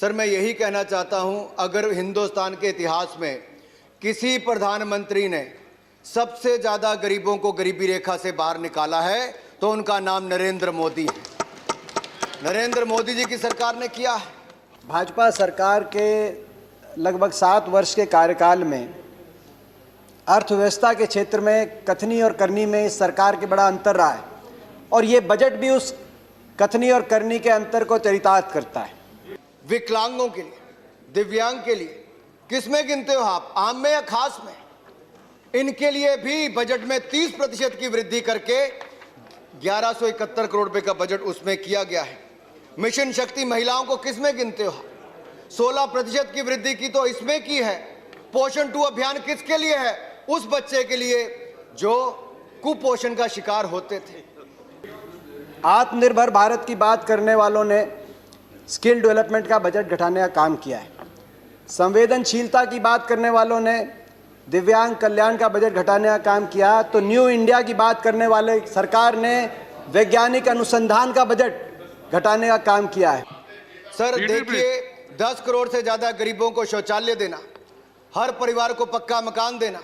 Sir, मैं यही कहना चाहता हूं, अगर हिंदुस्तान के इतिहास में किसी प्रधानमंत्री ने सबसे ज्यादा गरीबों को गरीबी रेखा से बाहर निकाला है तो उनका नाम नरेंद्र मोदी है। नरेंद्र मोदी जी की सरकार ने किया है। भाजपा सरकार के लगभग 7 वर्ष के कार्यकाल में अर्थव्यवस्था के क्षेत्र में कथनी और करनी में इस सरकार के बड़ा अंतर रहा है और ये बजट भी उस कथनी और करनी के अंतर को चरितार्थ करता है। विकलांगों के लिए, दिव्यांग के लिए किस में गिनते हो आप, आम में या खास में? इनके लिए भी बजट में 30% की वृद्धि करके 1171 करोड़ रुपए का बजट उसमें किया गया है। मिशन शक्ति महिलाओं को किस में गिनते हो? 16% की वृद्धि की तो इसमें की है। पोषण 2 अभियान किसके लिए है? उस बच्चे के लिए जो कुपोषण का शिकार होते थे। आत्मनिर्भर भारत की बात करने वालों ने स्किल डेवलपमेंट का बजट घटाने का काम किया है। संवेदनशीलता की बात करने वालों ने दिव्यांग कल्याण का बजट घटाने का काम किया, तो न्यू इंडिया की बात करने वाले सरकार ने वैज्ञानिक अनुसंधान का बजट घटाने का काम किया है। सर देखिए, 10 करोड़ से ज्यादा गरीबों को शौचालय देना, हर परिवार को पक्का मकान देना,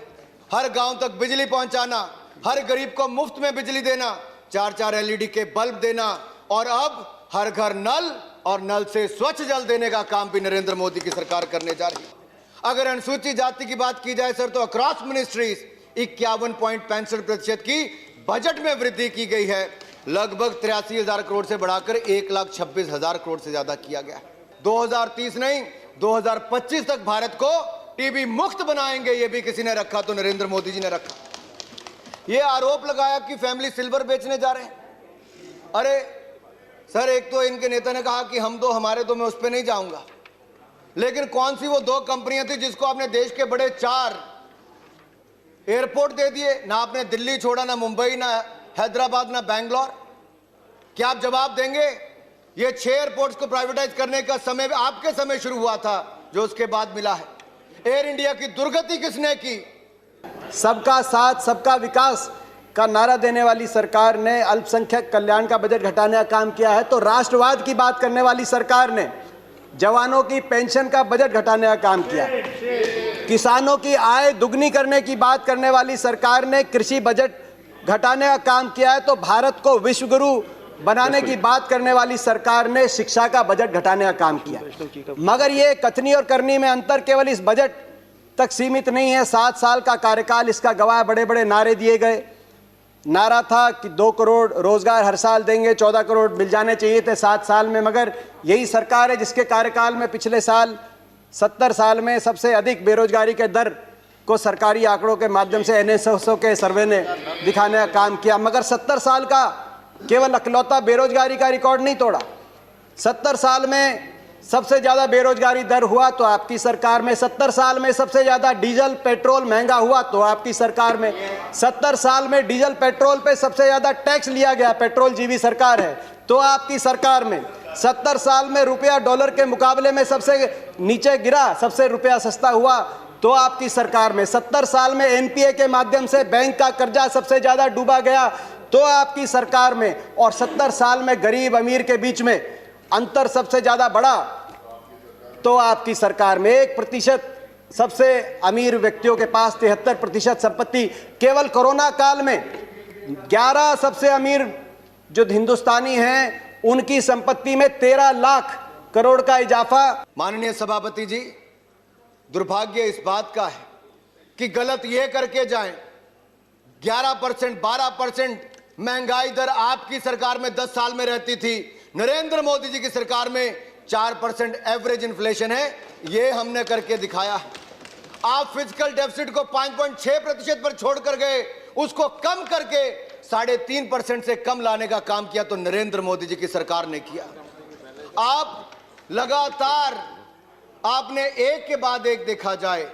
हर गांव तक बिजली पहुंचाना, हर गरीब को मुफ्त में बिजली देना, 4-4 LED के बल्ब देना और अब हर घर नल और नल से स्वच्छ जल देने का काम भी नरेंद्र मोदी की सरकार करने जा रही है। अगर अनुसूचित जाति की बात की जाए सर, तो अक्रॉस मिनिस्ट्रीज 51.65% की बजट में वृद्धि की गई है। लगभग 83,000 करोड़ से बढ़ाकर 1,26,000 करोड़ से ज्यादा किया गया है। 2030 नहीं, 2025 तक भारत को टीबी मुक्त बनाएंगे, ये भी किसी ने रखा तो नरेंद्र मोदी जी ने रखा। ये आरोप लगाया कि फैमिली सिल्वर बेचने जा रहे हैं। अरे सर, एक तो इनके नेता ने कहा कि हम तो हमारे तो, मैं उस पर नहीं जाऊंगा, लेकिन कौन सी वो 2 कंपनियां थी जिसको आपने देश के बड़े 4 एयरपोर्ट दे दिए? ना आपने दिल्ली छोड़ा, ना मुंबई, ना हैदराबाद, ना बैंगलोर। क्या आप जवाब देंगे? ये 6 एयरपोर्ट्स को प्राइवेटाइज करने का समय आपके समय शुरू हुआ था, जो उसके बाद मिला है। एयर इंडिया की दुर्गति किसने की? सबका साथ सबका विकास का नारा देने वाली सरकार ने अल्पसंख्यक कल्याण का बजट घटाने का काम किया है। तो राष्ट्रवाद की बात करने वाली सरकार ने जवानों की पेंशन का बजट घटाने का काम किया। किसानों की आय दुगनी करने की बात करने वाली सरकार ने कृषि बजट घटाने का काम किया है। तो भारत को विश्वगुरु बनाने की बात करने वाली सरकार ने शिक्षा का बजट घटाने का काम किया। मगर ये कथनी और करनी में अंतर केवल इस बजट तक सीमित नहीं है। 7 साल का कार्यकाल इसका गवाह। बड़े बड़े नारे दिए गए। नारा था कि 2 करोड़ रोजगार हर साल देंगे, 14 करोड़ मिल जाने चाहिए थे 7 साल में। मगर यही सरकार है जिसके कार्यकाल में पिछले साल 70 साल में सबसे अधिक बेरोजगारी के दर को सरकारी आंकड़ों के माध्यम से NSSO के सर्वे ने दिखाने का काम किया। मगर 70 साल का केवल अकलौता बेरोजगारी का रिकॉर्ड नहीं तोड़ा। 70 साल में सबसे ज्यादा बेरोजगारी दर हुआ तो आपकी सरकार में। 70 साल में सबसे ज्यादा डीजल पेट्रोल महंगा हुआ तो आपकी सरकार में। 70 साल में डीजल पेट्रोल पे सबसे ज्यादा टैक्स लिया गया, पेट्रोल जीवी सरकार है, तो आपकी सरकार में। 70 साल में रुपया डॉलर के मुकाबले में सबसे नीचे गिरा, सबसे रुपया सस्ता हुआ तो आपकी सरकार में। 70 साल में NPA के माध्यम से बैंक का कर्जा सबसे ज्यादा डूबा गया तो आपकी सरकार में। और 70 साल में गरीब अमीर के बीच में अंतर सबसे ज्यादा बढ़ा तो आपकी सरकार में। 1% सबसे अमीर व्यक्तियों के पास 73% संपत्ति। केवल कोरोना काल में 11 सबसे अमीर जो हिंदुस्तानी हैं उनकी संपत्ति में 13 लाख करोड़ का इजाफा। माननीय सभापति जी, दुर्भाग्य इस बात का है कि गलत ये करके जाएं, 11%, 12% महंगाई दर आपकी सरकार में 10 साल में रहती थी। नरेंद्र मोदी जी की सरकार में 4% एवरेज इन्फ्लेशन है। ये हमने करके दिखाया है। आप फिजिकल डेफिसिट को 5.6% पर छोड़कर गए, उसको कम करके 3.5% से कम लाने का काम किया तो नरेंद्र मोदी जी की सरकार ने किया। आप लगातार आपने एक के बाद एक देखा जाए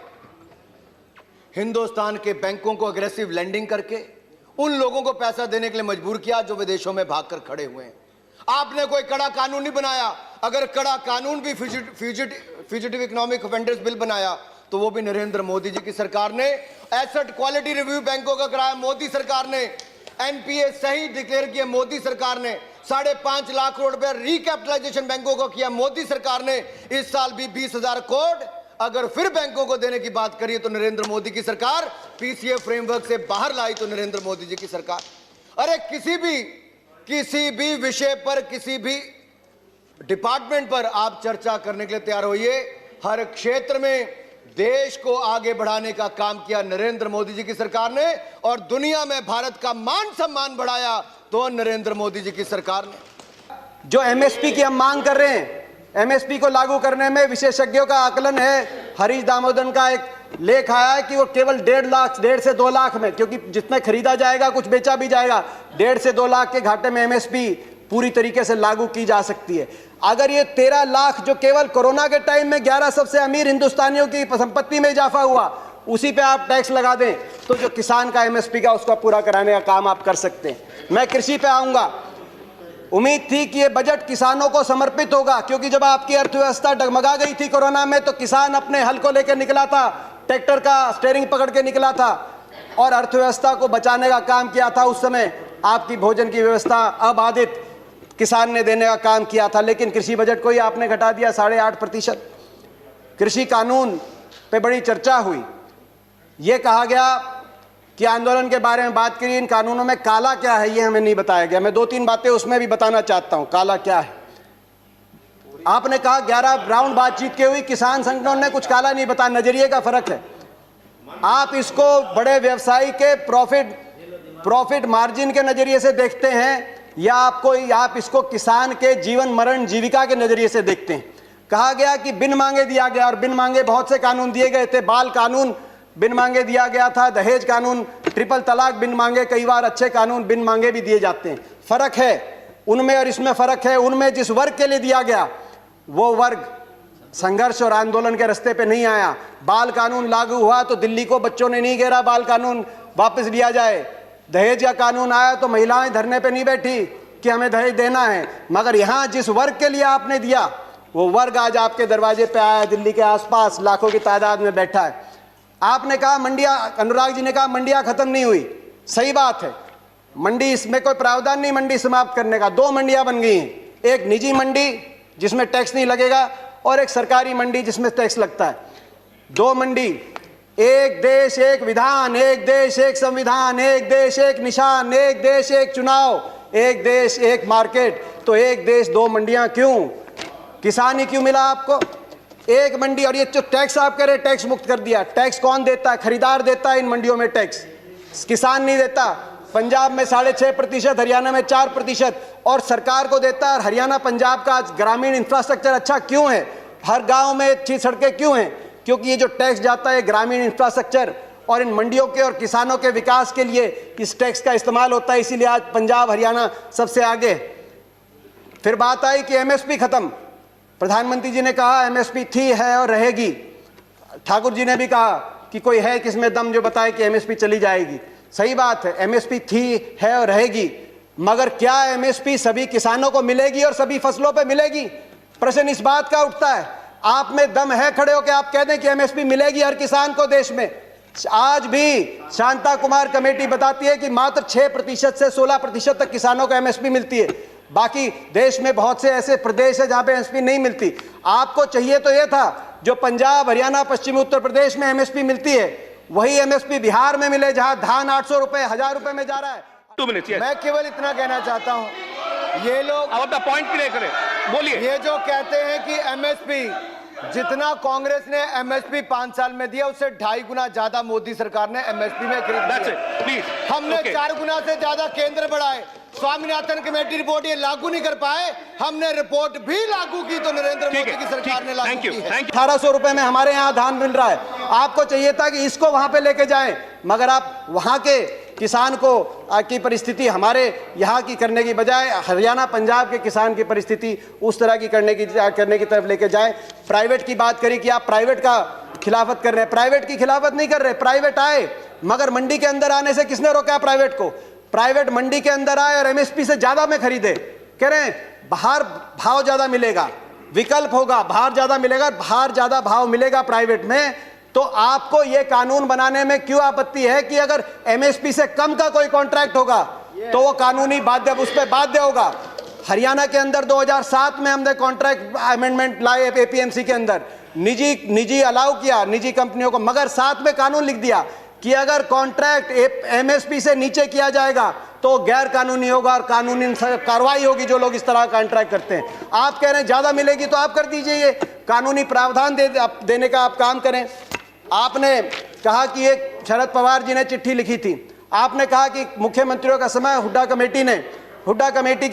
हिंदुस्तान के बैंकों को अग्रेसिव लेंडिंग करके उन लोगों को पैसा देने के लिए मजबूर किया जो विदेशों में भागकर खड़े हुए हैं। आपने कोई कड़ा कानून नहीं बनाया। अगर कड़ा कानून भी फ्यूजिटिव इकोनॉमिक ऑफेंडर्स बिल बनाया तो वो भी नरेंद्र मोदी जी की सरकार ने। एसेट क्वालिटी रिव्यू बैंकों का कराया मोदी सरकार ने। NPA सही डिक्लेयर किए मोदी सरकार ने। 5.5 लाख करोड़ रुपए रिकैपिटलाइजेशन बैंकों को किया मोदी सरकार ने। इस साल भी 20,000 करोड़ अगर फिर बैंकों को देने की बात करिए तो नरेंद्र मोदी की सरकार। पीसीए फ्रेमवर्क से बाहर लाई तो नरेंद्र मोदी जी की सरकार। अरे किसी भी विषय पर, किसी भी डिपार्टमेंट पर आप चर्चा करने के लिए तैयार होइए। हर क्षेत्र में देश को आगे बढ़ाने का काम किया नरेंद्र मोदी जी की सरकार ने, और दुनिया में भारत का मान सम्मान बढ़ाया तो नरेंद्र मोदी जी की सरकार ने। जो एमएसपी की हम मांग कर रहे हैं, एमएसपी को लागू करने में विशेषज्ञों का आकलन है, हरीश दामोदरन का एक लेख आया है कि वो केवल 1.5 से 2 लाख में, क्योंकि जितने खरीदा जाएगा कुछ बेचा भी जाएगा, 1.5 से 2 लाख के घाटे में एमएसपी पूरी तरीके से लागू की जा सकती है। अगर ये 13 लाख जो केवल कोरोना के टाइम में 11 सबसे अमीर हिंदुस्तानियों की संपत्ति में इजाफा हुआ, उसी पे आप टैक्स लगा दें तो जो किसान का एमएसपी का उसका पूरा कराने का काम आप कर सकते हैं। मैं कृषि पे आऊंगा। उम्मीद थी कि ये बजट किसानों को समर्पित होगा, क्योंकि जब आपकी अर्थव्यवस्था डगमगा गई थी कोरोना में तो किसान अपने हल को लेकर निकला था, ट्रैक्टर का स्टीयरिंग पकड़ के निकला था और अर्थव्यवस्था को बचाने का काम किया था। उस समय आपकी भोजन की व्यवस्था अबाधित किसान ने देने का काम किया था, लेकिन कृषि बजट को ही आपने घटा दिया 8.5%। कृषि कानून पे बड़ी चर्चा हुई। ये कहा गया कि आंदोलन के बारे में बात करिए, इन कानूनों में काला क्या है ये हमें नहीं बताया गया। मैं 2-3 बातें उसमें भी बताना चाहता हूं, काला क्या है। आपने कहा 11 राउंड बातचीत की हुई, किसान संगठनों ने कुछ काला नहीं बताया। नजरिए का फर्क है। आप इसको बड़े व्यवसायी के प्रॉफिट मार्जिन के नजरिए से देखते हैं या आप इसको किसान के जीवन मरण जीविका के नजरिए से देखते हैं। कहा गया कि बिन मांगे दिया गया, और बिन मांगे बहुत से कानून दिए गए थे। बाल कानून बिन मांगे दिया गया था, दहेज कानून, ट्रिपल तलाक बिन मांगे, कई बार अच्छे कानून बिन मांगे भी दिए जाते हैं। फर्क है उनमें और इसमें फर्क है। उनमें जिस वर्ग के लिए दिया गया वो वर्ग संघर्ष और आंदोलन के रास्ते पे नहीं आया। बाल कानून लागू हुआ तो दिल्ली को बच्चों ने नहीं घेरा बाल कानून वापस लिया जाए। दहेज का कानून आया तो महिलाएं धरने पे नहीं बैठी कि हमें दहेज देना है। मगर यहाँ जिस वर्ग के लिए आपने दिया वो वर्ग आज आपके दरवाजे पे आया, दिल्ली के आसपास लाखों की तादाद में बैठा है। आपने कहा मंडियां, अनुराग जी ने कहा मंडियां खत्म नहीं हुई। सही बात है, मंडी, इसमें कोई प्रावधान नहीं मंडी समाप्त करने का। 2 मंडियां बन गई हैं, एक निजी मंडी जिसमें टैक्स नहीं लगेगा और एक सरकारी मंडी जिसमें टैक्स लगता है। 2 मंडी, एक देश एक विधान, एक देश एक संविधान, एक देश एक निशान, एक देश एक चुनाव, एक देश एक मार्केट। तो एक देश 2 मंडियां क्यों? किसान ही क्यों मिला आपको? एक मंडी। और ये जो टैक्स आप कह रहे टैक्स मुक्त कर दिया, टैक्स कौन देता है? खरीदार देता है इन मंडियों में टैक्स, किसान नहीं देता। पंजाब में 6.5%, हरियाणा में 4% और सरकार को देता है। और हरियाणा पंजाब का ग्रामीण इंफ्रास्ट्रक्चर अच्छा क्यों है? हर गांव में अच्छी सड़कें क्यों हैं? क्योंकि ये जो टैक्स जाता है ग्रामीण इंफ्रास्ट्रक्चर और इन मंडियों के और किसानों के विकास के लिए इस टैक्स का इस्तेमाल होता है। इसीलिए आज पंजाब हरियाणा सबसे आगे। फिर बात आई कि एमएसपी खत्म। प्रधानमंत्री जी ने कहा एमएसपी थी, है और रहेगी। ठाकुर जी ने भी कहा कि कोई है किसमें दम जो बताए कि एमएसपी चली जाएगी। सही बात है, एमएसपी थी, है और रहेगी। मगर क्या एमएसपी सभी किसानों को मिलेगी और सभी फसलों पे मिलेगी? प्रश्न इस बात का उठता है। आप में दम है खड़े होकर आप कह दें कि एमएसपी मिलेगी हर किसान को देश में? आज भी शांता कुमार कमेटी बताती है कि मात्र 6% से 16% तक किसानों को एमएसपी मिलती है। बाकी देश में बहुत से ऐसे प्रदेश है जहां पे एमएसपी नहीं मिलती। आपको चाहिए तो यह था जो पंजाब, हरियाणा, पश्चिमी उत्तर प्रदेश में एमएसपी मिलती है वही एमएसपी बिहार में मिले, जहां धान 800 रुपए, 1000 रुपए में जा रहा है। 2 मिनट। मैं केवल इतना कहना चाहता हूं, ये लोग अब अपना पॉइंट क्लियर करें, बोलिए। ये जो कहते हैं कि एमएसपी, जितना कांग्रेस ने एमएसपी 5 साल में दिया उससे 2.5 गुना ज्यादा मोदी सरकार ने एमएसपी में खरीद दिया। हमने 4 गुना से ज्यादा केंद्र बढ़ाए। स्वामीनाथन कमेटी रिपोर्ट ये लागू नहीं कर पाए, हमने रिपोर्ट भी लागू की तो नरेंद्र मोदी की सरकार ने लागू की है। 1800 रुपए में हमारे यहाँ धान मिल रहा है। आपको चाहिए था कि इसको वहां पे लेके जाएं, मगर आप वहां के किसान को की परिस्थिति हमारे यहाँ की करने की बजाय हरियाणा पंजाब के किसान की परिस्थिति उस तरह की करने की तरफ लेके जाएं। प्राइवेट की बात करी कि आप प्राइवेट का खिलाफत कर रहे हैं। प्राइवेट की खिलाफत नहीं कर रहे, प्राइवेट आए, मगर मंडी के अंदर आने से किसने रोका प्राइवेट को? प्राइवेट मंडी के अंदर आए और एमएसपी से ज्यादा में खरीदे। कह रहे हैं बाहर भाव ज्यादा मिलेगा, विकल्प होगा, बाहर ज्यादा मिलेगा, बाहर ज्यादा भाव मिलेगा प्राइवेट में। तो आपको यह कानून बनाने में क्यों आपत्ति है कि अगर एमएसपी से कम का कोई कॉन्ट्रैक्ट होगा तो वो कानूनी बाध्य, उस पर बाध्य होगा। हरियाणा के अंदर 2007 में हमने कॉन्ट्रैक्ट अमेंडमेंट लाए एपीएमसी के अंदर, निजी अलाउ किया निजी कंपनियों को, मगर साथ में कानून लिख दिया कि अगर कॉन्ट्रैक्ट एमएसपी से नीचे किया जाएगा तो गैर कानूनी होगा और कानूनी कार्रवाई होगी जो लोग इस तरह का कॉन्ट्रैक्ट करते हैं। आप कह रहे हैं ज्यादा मिलेगी तो आप कर दीजिए, ये कानूनी प्रावधान देने का आप काम करें। आपने कहा कि एक शरद पवार जी ने चिट्ठी लिखी थी, आपने कहा कि मुख्यमंत्रियों का समय हुड्डा कमेटी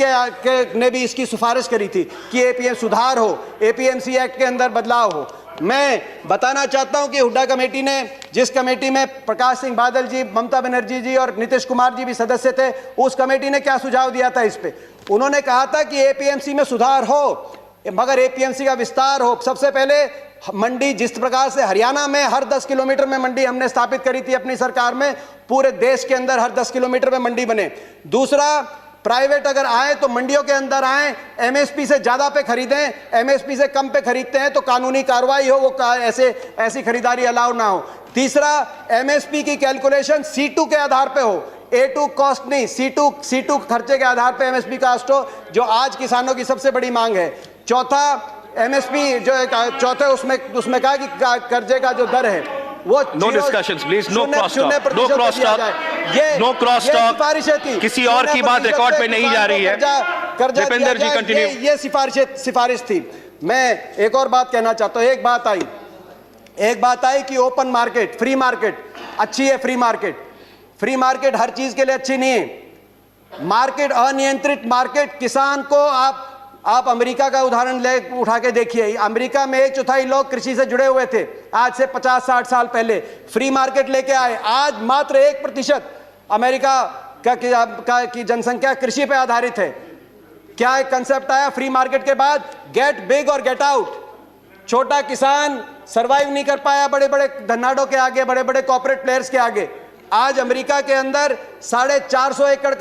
ने भी इसकी सिफारिश करी थी कि एपीएम सुधार हो, एपीएमसी एक्ट के अंदर बदलाव हो। मैं बताना चाहता हूं कि हुड्डा कमेटी ने, जिस कमेटी में प्रकाश सिंह बादल जी, ममता बनर्जी जी और नीतीश कुमार जी भी सदस्य थे, उस कमेटी ने क्या सुझाव दिया था इस पे? उन्होंने कहा था कि एपीएमसी में सुधार हो मगर एपीएमसी का विस्तार हो। सबसे पहले मंडी, जिस प्रकार से हरियाणा में हर 10 किलोमीटर में मंडी हमने स्थापित करी थी अपनी सरकार में, पूरे देश के अंदर हर 10 किलोमीटर में मंडी बने। दूसरा, प्राइवेट अगर आए तो मंडियों के अंदर आए, एमएसपी से ज्यादा पे खरीदें, एमएसपी से कम पे खरीदते हैं तो कानूनी कार्रवाई हो, वो ऐसी खरीदारी अलाउ ना हो। तीसरा, एमएसपी की कैलकुलेशन C2 के आधार पे हो, A2 कॉस्ट नहीं, C2 खर्चे के आधार पे एमएसपी कास्ट हो, जो आज किसानों की सबसे बड़ी मांग है। चौथा, एमएसपी जो चौथे उसमें कहा कि कर्जे का जो दर है वो no discussions please, no cross talk, no cross talk, no cross talk. किसी और की बात रिकॉर्ड पे नहीं जा रही है। दीपेंद्र जी कंटिन्यू। ये सिफारिश थी। मैं एक और बात कहना चाहता हूं। एक बात आई कि ओपन मार्केट, फ्री मार्केट अच्छी है। फ्री मार्केट हर चीज के लिए अच्छी नहीं है। मार्केट, अनियंत्रित मार्केट, किसान को आप अमेरिका का उदाहरण उठा के देखिए। अमेरिका में 1/4 लोग कृषि से जुड़े हुए थे आज से 50-60 साल पहले। फ्री मार्केट लेके आए, आज मात्र 1% अमेरिका की जनसंख्या कृषि पे आधारित है। क्या एक कंसेप्ट आया फ्री मार्केट के बाद? गेट बिग और गेट आउट। छोटा किसान सरवाइव नहीं कर पाया बड़े बड़े धन्नाडों के आगे, बड़े बड़े कॉर्पोरेट प्लेयर्स के आगे। आज अमेरिका के अंदर 450 एकड़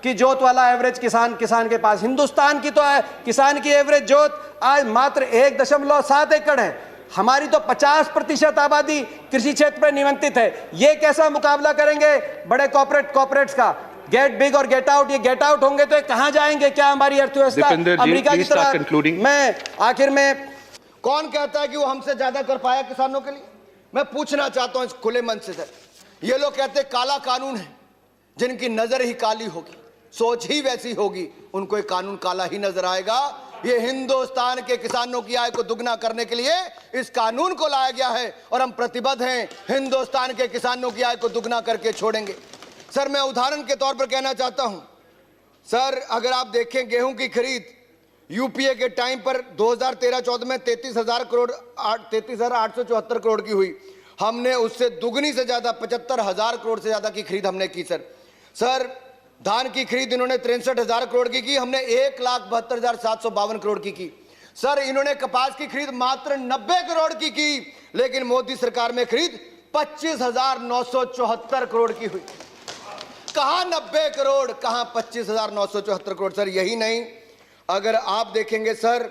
की जोत वाला एवरेज किसान के पास, हिंदुस्तान की तो किसान की एवरेज जोत आज मात्र 1.7 एकड़ है। हमारी तो 50% आबादी कृषि क्षेत्र पर निमंत्रित है। ये कैसा मुकाबला करेंगे बड़े कॉर्पोरेट्स का? गेट बिग और गेट आउट, ये गेट आउट होंगे तो कहां जाएंगे? क्या हमारी अर्थव्यवस्था अमेरिका की तरह? मैं आखिर में, कौन कहता है कि वो हमसे ज्यादा कर पाया किसानों के लिए? मैं पूछना चाहता हूं इस खुले मन से सर। ये लोग कहते हैं काला कानून है, जिनकी नजर ही काली होगी, सोच ही वैसी होगी, उनको एक कानून काला ही नजर आएगा। ये हिंदुस्तान के किसानों की आय को दुगना करने के लिए इस कानून को लाया गया है और हम प्रतिबद्ध हैं, हिंदुस्तान के किसानों की आय को दुगना करके छोड़ेंगे। सर, मैं उदाहरण के तौर पर कहना चाहता हूं सर, अगर आप देखें गेहूं की खरीद यूपीए के टाइम पर 2013-14 में 33,874 करोड़ की हुई। हमने उससे दुगनी से ज्यादा 75,000 करोड़ से ज्यादा की खरीद हमने की। सर धान की खरीद इन्होंने 63,000 करोड़ की, हमने 1,72,752 करोड़ की। सर इन्होंने कपास की खरीद मात्र 90 करोड़ की, लेकिन मोदी सरकार में खरीद 25,974 करोड़ की हुई। कहां 90 करोड़, कहां 25,974 करोड़? सर यही नहीं, अगर आप देखेंगे सर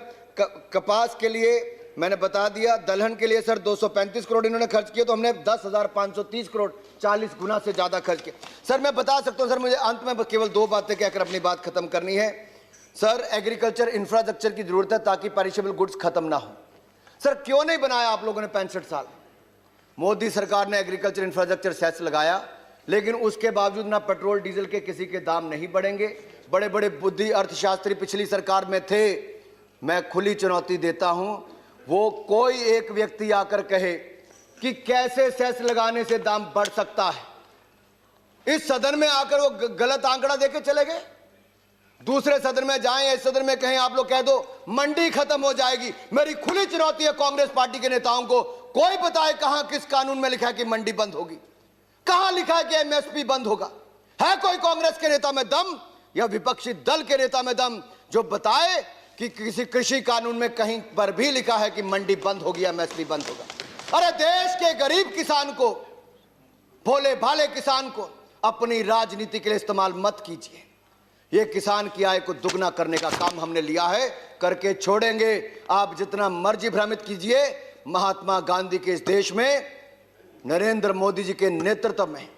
कपास के लिए मैंने बता दिया, दलहन के लिए सर 235 करोड़ इन्होंने खर्च किए, तो हमने 10,530 करोड़, 40 गुना से ज्यादा खर्च किए। सर मैं बता सकता हूं सर, मुझे अंत में केवल 2 बातें कहकर अपनी बात खत्म करनी है। सर एग्रीकल्चर इंफ्रास्ट्रक्चर की जरूरत है ताकि पेरिशेबल गुड्स खत्म ना हो। सर क्यों नहीं बनाया आप लोगों ने 65 साल? मोदी सरकार ने एग्रीकल्चर इंफ्रास्ट्रक्चर सेस लगाया, लेकिन उसके बावजूद ना पेट्रोल डीजल के किसी के दाम नहीं बढ़ेंगे। बड़े बड़े बुद्धि अर्थशास्त्री पिछली सरकार में थे। मैं खुली चुनौती देता हूं, वो कोई एक व्यक्ति आकर कहे कि कैसे सेस लगाने से दाम बढ़ सकता है। इस सदन में आकर वो गलत आंकड़ा देके चले गए। दूसरे सदन में जाएं, इस सदन में कहें, आप लोग कह दो मंडी खत्म हो जाएगी। मेरी खुली चुनौती है कांग्रेस पार्टी के नेताओं को, कोई बताए कहां किस कानून में लिखा है कि मंडी बंद होगी? कहां लिखा है कि एमएसपी बंद होगा? है कोई कांग्रेस के नेता में दम या विपक्षी दल के नेता में दम जो बताए कि किसी कृषि कानून में कहीं पर भी लिखा है कि मंडी बंद होगी, एमएसपी बंद होगा? अरे देश के गरीब किसान को, भोले भाले किसान को अपनी राजनीति के लिए इस्तेमाल मत कीजिए। ये किसान की आय को दुगना करने का काम हमने लिया है, करके छोड़ेंगे। आप जितना मर्जी भ्रमित कीजिए, महात्मा गांधी के इस देश में, नरेंद्र मोदी जी के नेतृत्व में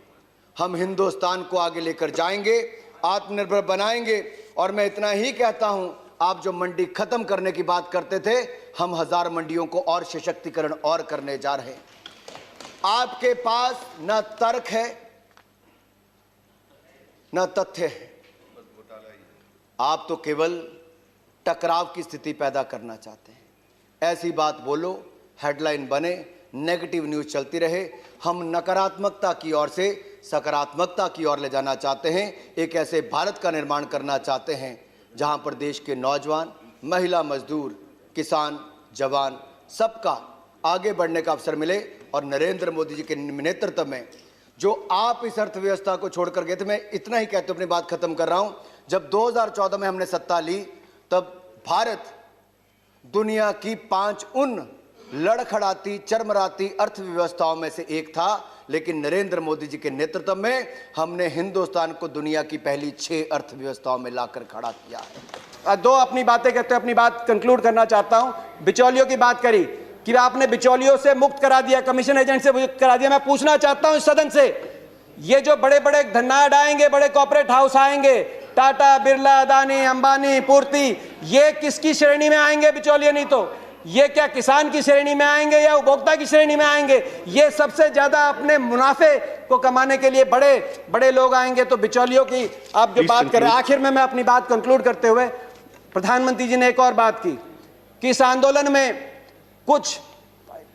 हम हिंदुस्तान को आगे लेकर जाएंगे। आत्मनिर्भर बनाएंगे। और मैं इतना ही कहता हूं, आप जो मंडी खत्म करने की बात करते थे, हम 1000 मंडियों को और सशक्तिकरण और करने जा रहे हैं। आपके पास न तर्क है न तथ्य है, आप तो केवल टकराव की स्थिति पैदा करना चाहते हैं। ऐसी बात बोलो, हेडलाइन बने, नेगेटिव न्यूज चलती रहे। हम नकारात्मकता की ओर से सकारात्मकता की ओर ले जाना चाहते हैं। एक ऐसे भारत का निर्माण करना चाहते हैं जहां पर देश के नौजवान, महिला, मजदूर, किसान, जवान सबका आगे बढ़ने का अवसर मिले। और नरेंद्र मोदी जी के नेतृत्व में जो आप इस अर्थव्यवस्था को छोड़कर गए थे, मैं इतना ही कहते अपनी बात खत्म कर रहा हूं। जब 2014 में हमने सत्ता ली, तब भारत दुनिया की 5 उन लड़खड़ाती, चरमराती अर्थव्यवस्थाओं में से एक था। लेकिन नरेंद्र मोदी जी के नेतृत्व में हमने हिंदुस्तान को दुनिया की पहली 6 अर्थव्यवस्थाओं में लाकर खड़ा किया है। दो अपनी बातें कहते हैं, अपनी बात कंक्लूड करना चाहता हूं। बिचौलियों की बात करी कि आपने बिचौलियों से मुक्त करा दिया, कमीशन एजेंट से मुक्त करा दिया। मैं पूछना चाहता हूं इस सदन से, ये जो बड़े बड़े धन्नाड आएंगे, बड़े कॉर्पोरेट हाउस आएंगे, टाटा, बिरला, अदानी, अंबानी, पूर्ति, ये किसकी श्रेणी में आएंगे? बिचौलिए नहीं तो ये क्या किसान की श्रेणी में आएंगे या उपभोक्ता की श्रेणी में आएंगे? ये सबसे ज्यादा अपने मुनाफे को कमाने के लिए बड़े बड़े लोग आएंगे। तो बिचौलियों की आप जो बात कर रहे हैं, आखिर में मैं अपनी बात कंक्लूड करते हुए, प्रधानमंत्री जी ने एक और बात की कि इस आंदोलन में कुछ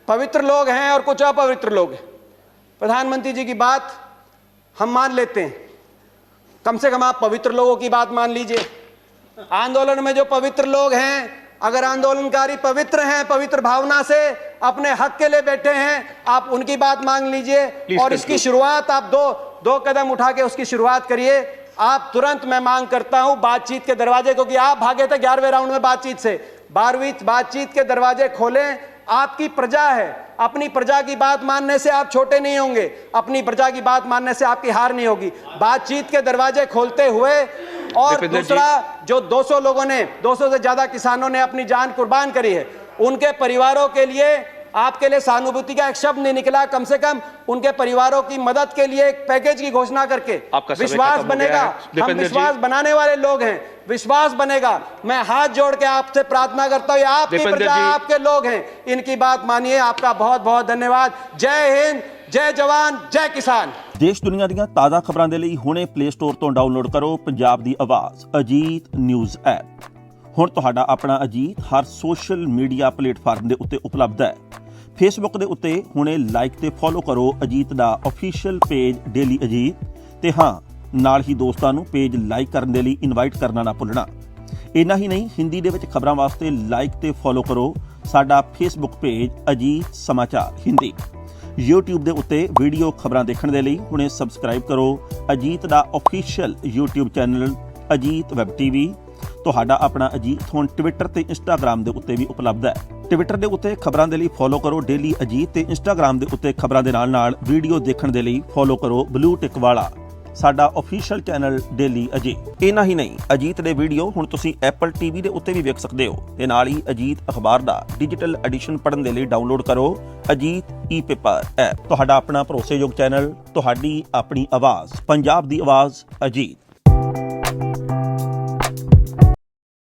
पवित्र लोग हैं और कुछ अपवित्र लोग हैं। प्रधानमंत्री जी की बात हम मान लेते हैं, कम से कम आप पवित्र लोगों की बात मान लीजिए। आंदोलन में जो पवित्र लोग हैं, अगर आंदोलनकारी पवित्र हैं, पवित्र भावना से अपने हक के लिए बैठे हैं, आप उनकी बात मांग लीजिए। और इसकी शुरुआत आप दो कदम उठा के उसकी शुरुआत करिए। आप तुरंत, मैं मांग करता हूं, बातचीत के दरवाजे, क्योंकि आप भागे थे 11वें राउंड में बातचीत से, 12वीं बातचीत के दरवाजे खोलें। आपकी प्रजा है, अपनी प्रजा की बात मानने से आप छोटे नहीं होंगे, अपनी प्रजा की बात मानने से आपकी हार नहीं होगी। बातचीत के दरवाजे खोलते हुए। और दूसरा, जो 200 लोगों ने, 200 से ज्यादा किसानों ने अपनी जान कुर्बान करी है, उनके परिवारों के लिए आपके लिए सहानुभूति का एक शब्द नहीं निकला। कम से कम उनके परिवारों की मदद के लिए एक पैकेज की घोषणा करके विश्वास बनेगा। हम विश्वास बनाने वाले लोग हैं, विश्वास बनेगा। मैं हाथ जोड़ के आपसे प्रार्थना करता हूं, आपकी प्रजा, आपके लोग हैं, इनकी बात मानिए। आपका बहुत बहुत धन्यवाद। जय हिंद, जय जवान, जय किसान। देश दुनिया ਦੀਆਂ ਤਾਜ਼ਾ ਖਬਰਾਂ ਦੇ ਲਈ ਹੁਣੇ ਪਲੇ ਸਟੋਰ ਤੋਂ ਡਾਊਨਲੋਡ ਕਰੋ ਪੰਜਾਬ ਦੀ ਆਵਾਜ਼ ਅਜੀਤ ਨਿਊਜ਼ ਐਪ। ਹੁਣ ਤੁਹਾਡਾ ਆਪਣਾ ਅਜੀਤ ਹਰ ਸੋਸ਼ਲ ਮੀਡੀਆ ਪਲੇਟਫਾਰਮ ਦੇ ਉੱਤੇ ਉਪਲਬਧ ਹੈ। ਫੇਸਬੁੱਕ ਦੇ ਉੱਤੇ ਹੁਣੇ ਲਾਈਕ ਤੇ ਫੋਲੋ ਕਰੋ ਅਜੀਤ ਦਾ ਅਫੀਸ਼ੀਅਲ ਪੇਜ ਡੇਲੀ ਅਜੀਤ, ਤੇ ਹਾਂ ਨਾਲ ਹੀ ਦੋਸਤਾਂ ਨੂੰ ਪੇਜ ਲਾਈਕ ਕਰਨ ਦੇ ਲਈ ਇਨਵਾਈਟ ਕਰਨਾ ਨਾ ਭੁੱਲਣਾ। ਇੰਨਾ ਹੀ ਨਹੀਂ, ਹਿੰਦੀ ਦੇ ਵਿੱਚ ਖਬਰਾਂ ਵਾਸਤੇ ਲਾਈਕ ਤੇ ਫੋਲੋ ਕਰੋ ਸਾਡਾ ਫੇਸਬੁੱਕ ਪੇਜ ਅਜੀਤ ਸਮਾਚਾਰ ਹਿੰਦੀ। YouTube ਦੇ ਉੱਤੇ ਵੀਡੀਓ ਖਬਰਾਂ ਦੇਖਣ ਦੇ ਲਈ ਹੁਣੇ ਸਬਸਕ੍ਰਾਈਬ ਕਰੋ ਅਜੀਤ ਦਾ official YouTube channel Ajit web TV. ਤੁਹਾਡਾ ਆਪਣਾ ਅਜੀਤ ਹੁਣ ਟਵਿੱਟਰ ਤੇ ਇੰਸਟਾਗ੍ਰਾਮ ਦੇ ਉੱਤੇ ਵੀ ਉਪਲਬਧ ਹੈ। ਟਵਿੱਟਰ ਦੇ ਉੱਤੇ ਖਬਰਾਂ ਦੇ ਲਈ ਫੋਲੋ ਕਰੋ ਡੇਲੀ ਅਜੀਤ, ਤੇ ਇੰਸਟਾਗ੍ਰਾਮ ਦੇ ਉੱਤੇ ਖਬਰਾਂ ਦੇ ਨਾਲ ਵੀਡੀਓ ਦੇਖਣ ਦੇ ਲਈ ਫੋਲੋ ਕਰੋ ਬਲੂ ਟਿਕ ਵਾਲਾ ਸਾਡਾ ਅਫੀਸ਼ੀਅਲ ਚੈਨਲ ਡੇਲੀ ਅਜੀਤ। ਇੰਨਾ ਹੀ ਨਹੀਂ, ਅਜੀਤ ਦੇ ਵੀਡੀਓ ਹੁਣ ਤੁਸੀਂ ਐਪਲ ਟੀਵੀ ਦੇ ਉੱਤੇ ਵੀ ਵੇਖ ਸਕਦੇ ਹੋ, ਤੇ ਨਾਲ ਹੀ ਅਜੀਤ ਅਖਬਾਰ ਦਾ ਡਿਜੀਟਲ ਐਡੀਸ਼ਨ ਪੜ੍ਹਨ ਦੇ ਲਈ ਡਾਊਨਲੋਡ ਕਰੋ ਅਜੀਤ ਈ-ਪੇਪਰ ਐਪ। ਤੁਹਾਡਾ ਆਪਣਾ ਭਰੋਸੇਯੋਗ ਚੈਨਲ, ਤੁਹਾਡੀ ਆਪਣੀ ਆਵਾਜ਼, ਪੰਜਾਬ ਦੀ ਆਵਾਜ਼ ਅਜੀਤ।